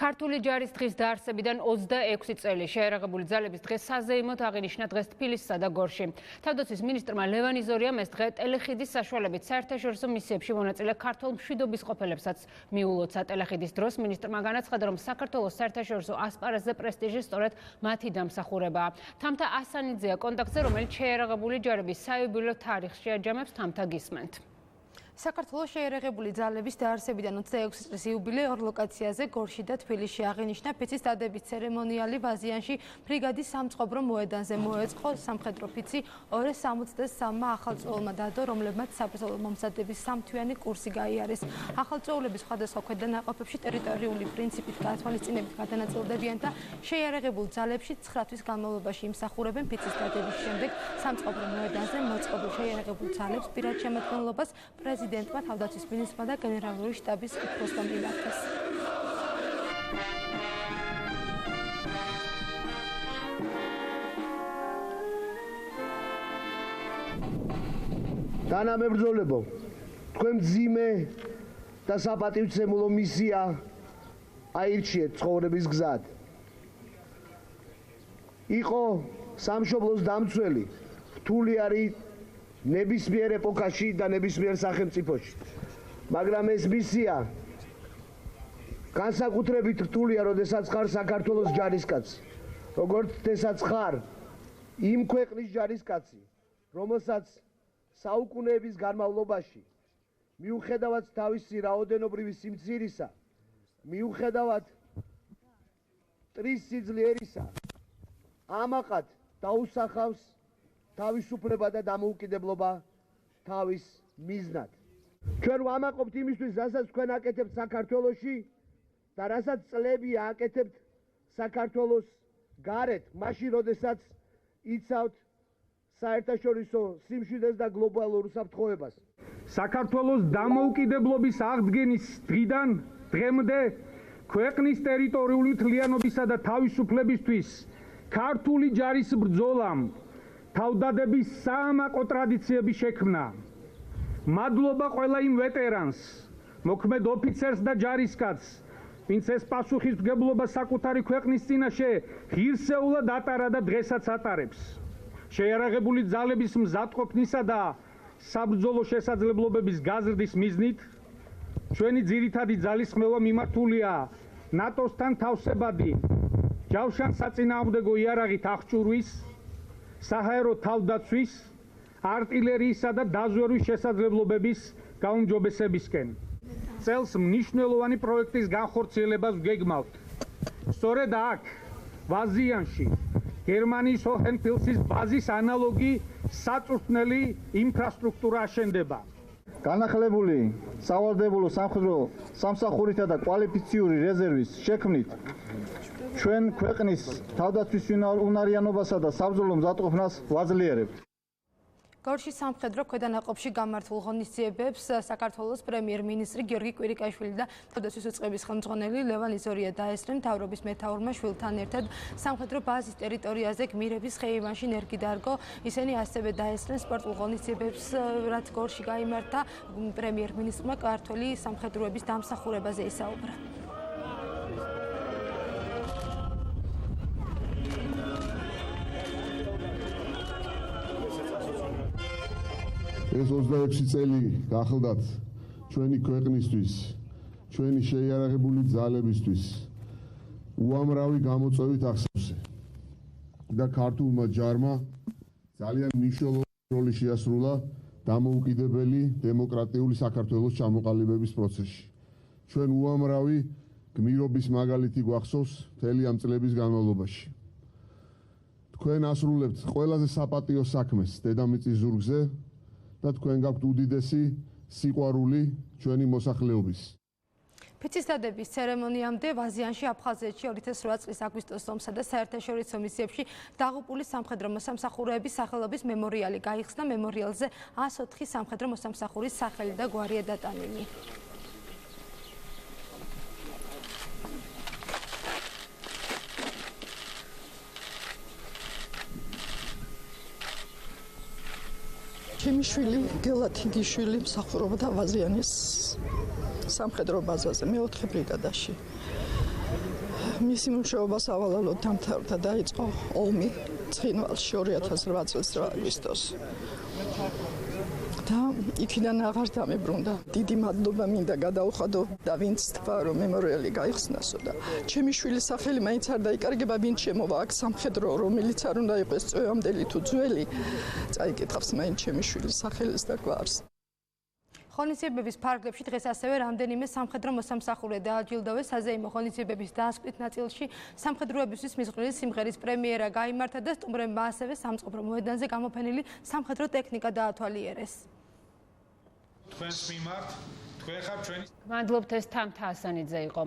ქართული ჯარის დღის დაარსებიდან 26 წელი შეერაღებული ძალების დღეს საზეიმოდ აღინიშნა დღეს თბილისსა და გორში. თავდაცვის მინისტრმა ლევან იზორიამ ეს დღე ტელეხიდის საშუალებით საერთაშორისო მისიებში მონაწილე ქართველ მშვიდობის ყოფილებსაც მიულოცა. ტელეხიდის დროს მინისტრმა განაცხადა, რომ საქართველოს საერთაშორისო ასპარეზზე პრესტიჟი სწორედ მათი დამსახურებაა. თამთა ასანიძეა კონტაქტზე, რომელიც შეერაღებული ჯარების საიუბილეო თარიღს შეაჯამებს, თამთა გისმენთ. საქართველოს შეერაღებული ძალების დაარსებიდან 26 წლის იუბილე ორ ლოკაციაზე გორში და თბილისში აღინიშნა. ფიცის დადების ცერემონიალი ვაზიანში ბრიგადის სამწყობრო მოედანზე მოეწყო. სამხედრო ფიცი 263 ახალწეულმა დადო, რომლებმაც საბრძოლო მომზადების სამთვიანი კურსი გაიარეს. ახალწეულები სხვადასხვა ქვედანაყოფებში ტერიტორიული პრინციპით გათვალისწინებით გადანაწილდებიან და შეერაღებულ ძალებში 9 თვის განმავლობაში იმსახურებენ. ფიცის დადების შემდეგ სამწყობრო მოედანზე მოწყობილ შეერაღებულ ძალებს პირად შემადგენლობას პრეზიდენტმა, თავდაცვის მინისტრმა და გენერალური შტაბის უფროსმა მიმართეს. თანამებრძოლებო, თქვენ მძიმე და საპატივცემულო მისია აირჩიეთ ცხოვრების გზად. იყო სამშობლოს დამცველი, რთული არის ნებისმიერ ეპოქაში და ნებისმიერ სახელმწიფოში. მაგრამ ეს მისია განსაკუთრებით რთულია, როდესაც ხარ საქართველოს ჯარისკაცი. როგორც თესაც ხარ იმ ქვეყნის ჯარისკაცი, რომელსაც საუკუნეების განმავლობაში მიუხედავად თავისი რაოდენობრივი სიმცირისა, მიუხედავად მტრის სიძლიერისა, ამაყად დაუსახავს თავისუფლება და დამოუკიდებლობა თავის მიზნად. ჩვენ ვამაყობთ იმისთვის, რასაც თქვენ აკეთებთ საქართველოში და რასაც წლები აკეთებთ საქართველოს გარეთ, მაშინ როდესაც იცავთ საერთაშორისო სიმშვიდეს და გლობალურ უსაფრთხოებას. საქართველოს დამოუკიდებლობის აღდგენის დღიდან დღემდე ქვეყნის ტერიტორიული მთლიანობისა და თავისუფლებისთვის ქართული ჯარის ბრძოლამ თავდადების საამაყო ტრადიციები შექმნა. მადლობა ყველა იმ ვეტერანს, მოქმედ ოფიცერს და ჯარისკაცს, ვინც ეს პასუხისმგებლობა საკუთარი ქვეყნის წინაშე ღირსეულად ატარა და დღესაც ატარებს. შეერაღებული ძალების მზადყოფნისა და საბრძოლო შესაძლებლობების გაზრდის მიზნით ჩვენი ძირითადი ძალისხმევა მიმართულია ნატოსთან თავსებადი ჯავშან-საწინააღმდეგო იარაღით აღჭურვის, საჰაერო თავდაცვის, არტილერიისა და დაზვერვის შესაძლებლობების გაუმჯობესებისკენ. წელს მნიშვნელოვანი პროექტის განხორციელებას ვგეგმავთ. სწორედ აქ, ვაზიანში, გერმანიის ჰოჰენფელსის ბაზის ანალოგი საწვრთნელი ინფრასტრუქტურა აშენდება. განახლებული სავალდებულო სამხედრო სამსახურითა და კვალიფიციური რეზერვის შექმნით ჩვენ ქვეყნის თავდაცვის უნარიანობასა და საბრძოლო მზადყოფნას ვაძლიერებთ. გორში სამხედრო ქვედანაყოფში გამართულ ღონისძიებებს საქართველოს პრემიერ-მინისტრი გიორგი კვირიკაშვილი და თავდაცვის უწყების ხელმძღვანელი ლევან იზორია დაესწრნენ. მთავრობის მეთაურმა შვილთან ერთად სამხედრო ბაზის ტერიტორიაზე გმირების ხეივანში ნერგი დარგო. ისინი ასევე დაესწრნენ სპორტულ ღონისძიებებს, რაც გორში გაიმართა. პრემიერ-მინისტრმა ქართველი სამხედროების დამსახურებაზე ისაუბრა. ეს 26 წელი გახლდათ ჩვენი ქვეყნისთვის, ჩვენი შეიარაღებული ძალებისთვის უამრავი გამოწვევით ახსოვსე და ქართულმა ჯარმა ძალიან მნიშვნელოვანი როლი შეასრულა დამოუკიდებელი დემოკრატიული საქართველოს ჩამოყალიბების პროცესში. ჩვენ უამრავი გმირობის მაგალითი გვახსოვს მთელი ამ წლების განმავლობაში. თქვენ ასრულებთ ყველაზე საპატიო საქმეს დედამიწის ზურგზე და თქვენ გაქვთ უდიდესი სიყვარული ჩვენი მოსახლეობის. ფიცის დადების ცერემონიამდე ვაზიანში, აფხაზეთში 2008 წლის აგვისტოს ომსა და საერთაშორისო მისიებში დაღუპული სამხედრო მოსამსახურეების სახელობის მემორიალი გაიხსნა. მემორიალზე 104 სამხედრო მოსამსახურის სახელი და გვარია დატანილი. ჩემი შვილი გელათ იგიშვილი მსახურობდა ვაზიანის სამხედრო ბაზაზე, მე 4 ბრიგადაში. მისი მუშაობა სავალალოდ დამთავრდა, დაიწყო ომი ცხინვალში 2008 წელს 8 აგვისტოს. და იქიდან აღარ დამებრუნდა. დიდი მადლობა მინდა გადაუხადო და ვინც თქვა რომ მემორიალი გაიხსნასო და ჩემი შვილის სახელი მაინც არ დაიკარგება, ვინც შემოვა აქ სამხედრო, რომელიც არ უნდა იყოს წვევამდელი თუ ძველი, წაიკითხავს მაინც ჩემი შვილის სახელს და გვარს. ღონისძიებების ფარგლებში დღეს ასევე რამდენიმე სამხედრო მოსამსახურე დააჯილდოვეს. საზეიმო ღონისძიებების დასკვით ნაწილში სამხედროებისთვის მისღვრილი სიმღერის პრემიერა გაიმართა და სტუმრებმა ასევე სამწყობრო მოედანზე გამოფენილი სამხედრო ტექნიკა დაათვალიერეს. თქვენს მიმართ თქვენ ხართ ჩვენი მადლობთ, ეს თამთა ასანიძე იყო.